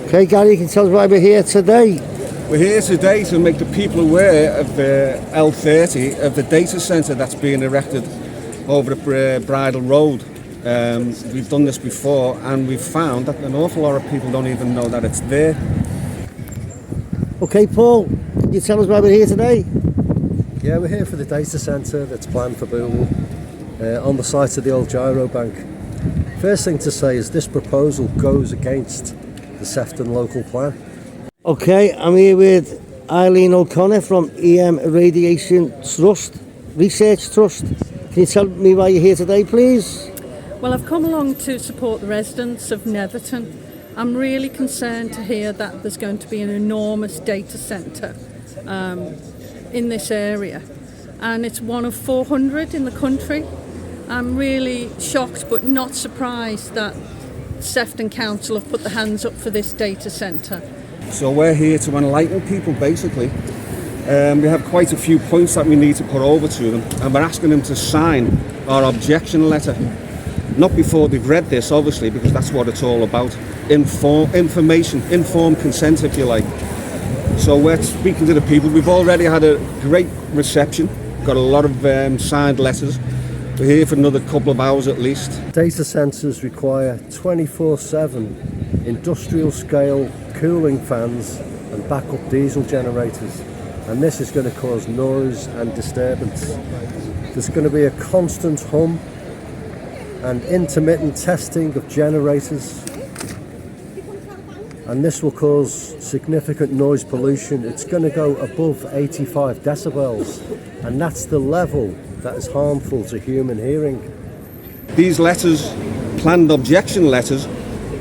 Okay, Gary, can you tell us why we're here today? We're here today to make the people aware of the L30, of the data centre that's being erected over the Bridle Road. We've done this before and we've found that an awful lot of people don't even know that it's there. Okay, Paul, can you tell us why we're here today? Yeah, we're here for the data centre that's planned for Bootle on the site of the old Gyro Bank. First thing to say is this proposal goes against the Sefton local plan. Okay, I'm here with Eileen O'Connor from EM Radiation Research Trust. Can you tell me why you're here today, please? Well, I've come along to support the residents of Netherton. I'm really concerned to hear that there's going to be an enormous data centre in this area, and it's one of 400 in the country. I'm really shocked but not surprised that Sefton Council have put their hands up for this data centre. So we're here to enlighten people basically. We have quite a few points that we need to put over to them, and we're asking them to sign our objection letter. Not before they've read this, obviously, because that's what it's all about. Informed consent, if you like. So we're speaking to the people. We've already had a great reception, got a lot of signed letters. We're here for another couple of hours at least. Data centres require 24/7 industrial scale cooling fans and backup diesel generators, and this is going to cause noise and disturbance. There's going to be a constant hum and intermittent testing of generators, and this will cause significant noise pollution. It's going to go above 85 decibels, and that's the level that is harmful to human hearing. These letters, planned objection letters,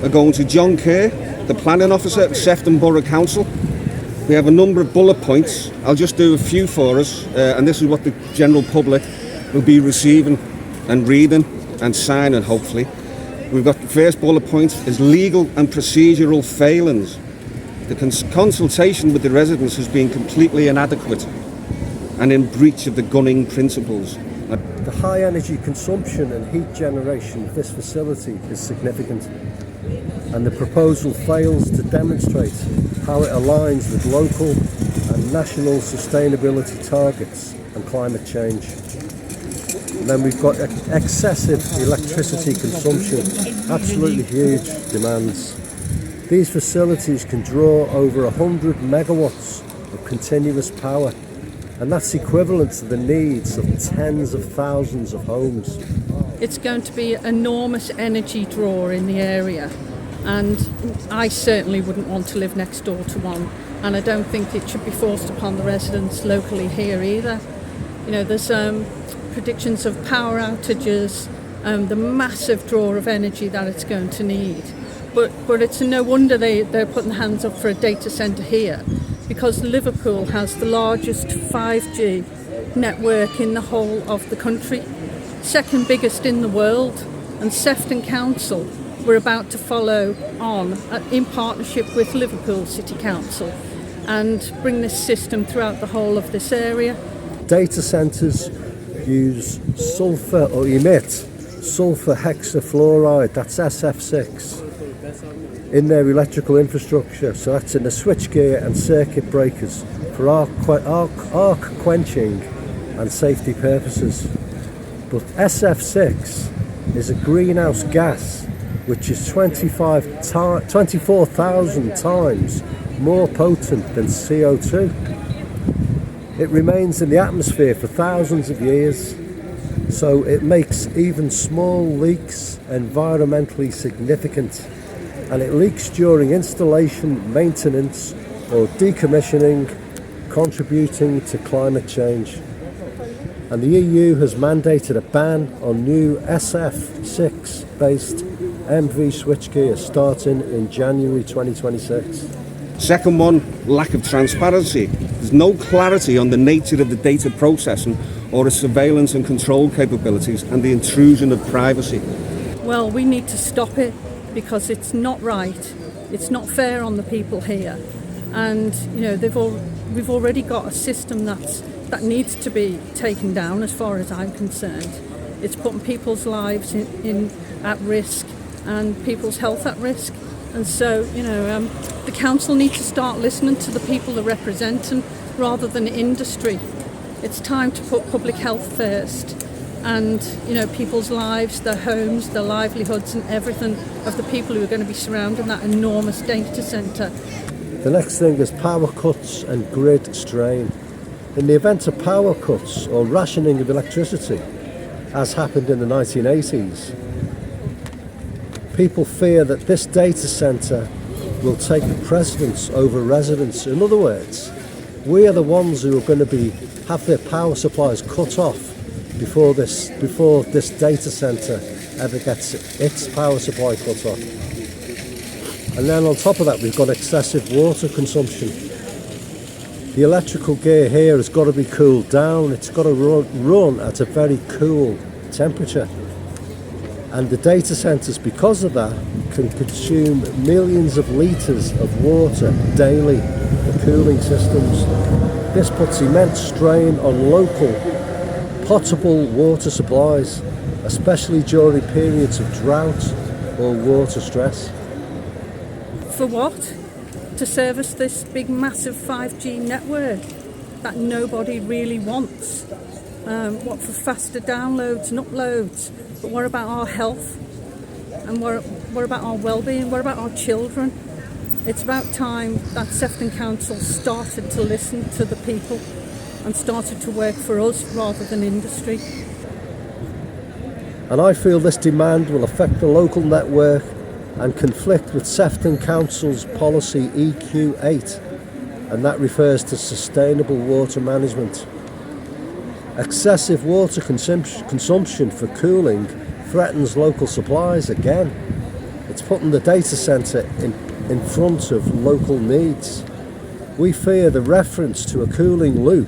are going to John Kerr, the planning officer at Sefton Borough Council. We have a number of bullet points. I'll just do a few for us, and this is what the general public will be receiving and reading and signing, hopefully. We've got the first bullet point is legal and procedural failings. The consultation with the residents has been completely inadequate and in breach of the gunning principles. The high energy consumption and heat generation of this facility is significant, and the proposal fails to demonstrate how it aligns with local and national sustainability targets and climate change. And then we've got excessive electricity consumption, absolutely huge demands. These facilities can draw over 100 megawatts of continuous power, and that's equivalent to the needs of tens of thousands of homes. It's going to be an enormous energy draw in the area, and I certainly wouldn't want to live next door to one, and I don't think it should be forced upon the residents locally here either. You know, there's predictions of power outages, the massive draw of energy that it's going to need. But it's no wonder they're putting their hands up for a data centre here, because Liverpool has the largest 5G network in the whole of the country, second biggest in the world, and Sefton Council we're about to follow on in partnership with Liverpool City Council and bring this system throughout the whole of this area. Data centres use sulphur or emit sulphur hexafluoride, that's SF6, in their electrical infrastructure. So that's in the switchgear and circuit breakers for arc quenching and safety purposes. But SF6 is a greenhouse gas which is 24,000 times more potent than CO2. It remains in the atmosphere for thousands of years, so it makes even small leaks environmentally significant, and it leaks during installation, maintenance or decommissioning, contributing to climate change. And the EU has mandated a ban on new SF6 based MV switchgear starting in January 2026. Second one, lack of transparency. There's no clarity on the nature of the data processing or the surveillance and control capabilities and the intrusion of privacy. Well, we need to stop it because it's not right. It's not fair on the people here. And, you know, we've already got a system that needs to be taken down as far as I'm concerned. It's putting people's lives at risk and people's health at risk. And so, you know, The council need to start listening to the people they represent them rather than industry. It's time to put public health first, and people's lives, their homes, their livelihoods and everything of the people who are going to be surrounding that enormous data centre. The next thing is power cuts and grid strain. In the event of power cuts or rationing of electricity, as happened in the 1980s, people fear that this data centre will take the precedence over residents. In other words, we are the ones who are going to have their power supplies cut off before this data centre ever gets its power supply cut off. And then on top of that, we've got excessive water consumption. The electrical gear here has got to be cooled down. It's got to run at a very cool temperature. And the data centres, because of that, can consume millions of litres of water daily for cooling systems. This puts immense strain on local potable water supplies, especially during periods of drought or water stress. For what? To service this big massive 5G network that nobody really wants. What for faster downloads and uploads? But what about our health? And what about our well-being? What about our children? It's about time that Sefton Council started to listen to the people and started to work for us rather than industry. And I feel this demand will affect the local network and conflict with Sefton Council's policy EQ8, and that refers to sustainable water management. Excessive water consumption for cooling threatens local supplies again. It's putting the data centre in front of local needs. We fear the reference to a cooling loop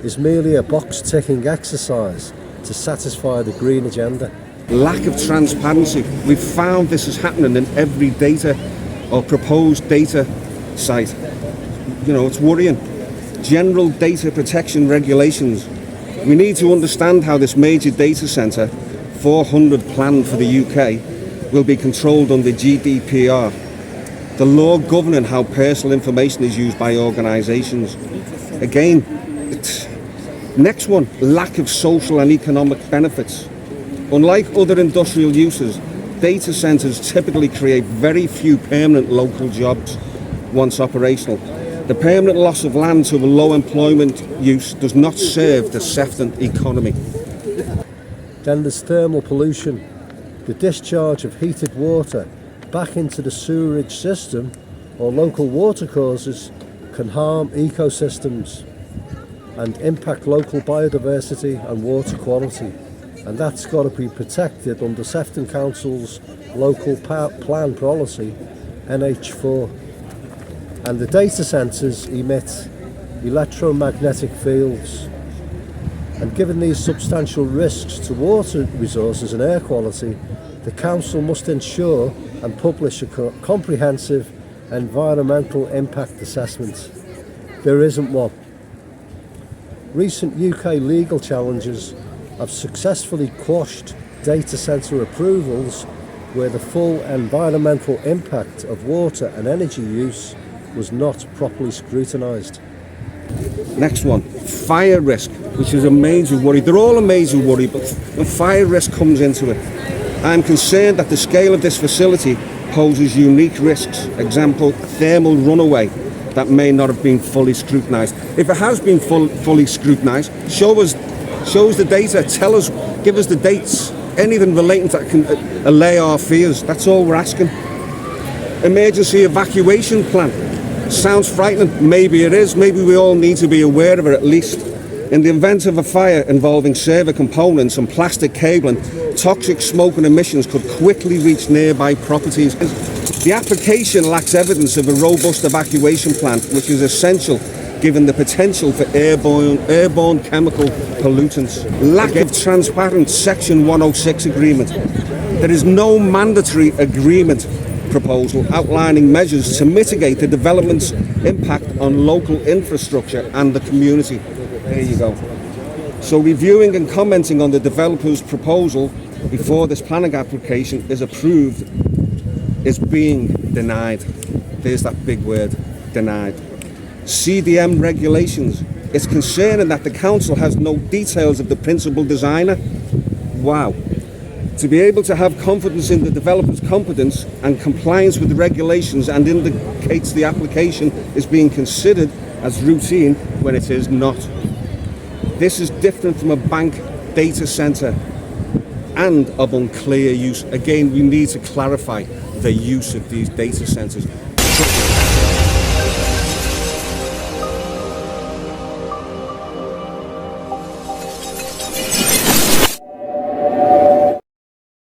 is merely a box-ticking exercise to satisfy the green agenda. Lack of transparency. We've found this is happening in every data or proposed data site. It's worrying. General data protection regulations. We need to understand how this major data centre, 400 planned for the UK, will be controlled under GDPR, the law governing how personal information is used by organisations. Again, next one, lack of social and economic benefits. Unlike other industrial uses, data centres typically create very few permanent local jobs once operational. The permanent loss of land to a low employment use does not serve the Sefton economy. Then there's thermal pollution. The discharge of heated water back into the sewerage system or local water courses can harm ecosystems and impact local biodiversity and water quality. And that's got to be protected under Sefton Council's local plan policy, NH4. And the data centres emit electromagnetic fields. And given these substantial risks to water resources and air quality, the Council must ensure and publish a comprehensive environmental impact assessment. There isn't one. Recent UK legal challenges have successfully quashed data centre approvals where the full environmental impact of water and energy use was not properly scrutinised. Next one, fire risk, which is a major worry. They're all a major worry, but when fire risk comes into it, I'm concerned that the scale of this facility poses unique risks. Example, thermal runaway that may not have been fully scrutinised. If it has been fully scrutinised, show us the data, tell us, give us the dates, anything relating to that can allay our fears. That's all we're asking. Emergency evacuation plan. Sounds frightening, maybe it is, maybe we all need to be aware of it at least. In the event of a fire involving server components and plastic cabling, toxic smoke and emissions could quickly reach nearby properties. The application lacks evidence of a robust evacuation plan, which is essential given the potential for airborne chemical pollutants. Lack of transparent Section 106 agreement. There is no mandatory agreement proposal outlining measures to mitigate the development's impact on local infrastructure and the community. There you go. So reviewing and commenting on the developer's proposal before this planning application is approved is being denied. There's that big word, denied. CDM regulations. It's concerning that the council has no details of the principal designer. Wow. To be able to have confidence in the developer's competence and compliance with the regulations and indicates the application is being considered as routine when it is not. This is different from a bank data centre and of unclear use. Again, we need to clarify the use of these data centres.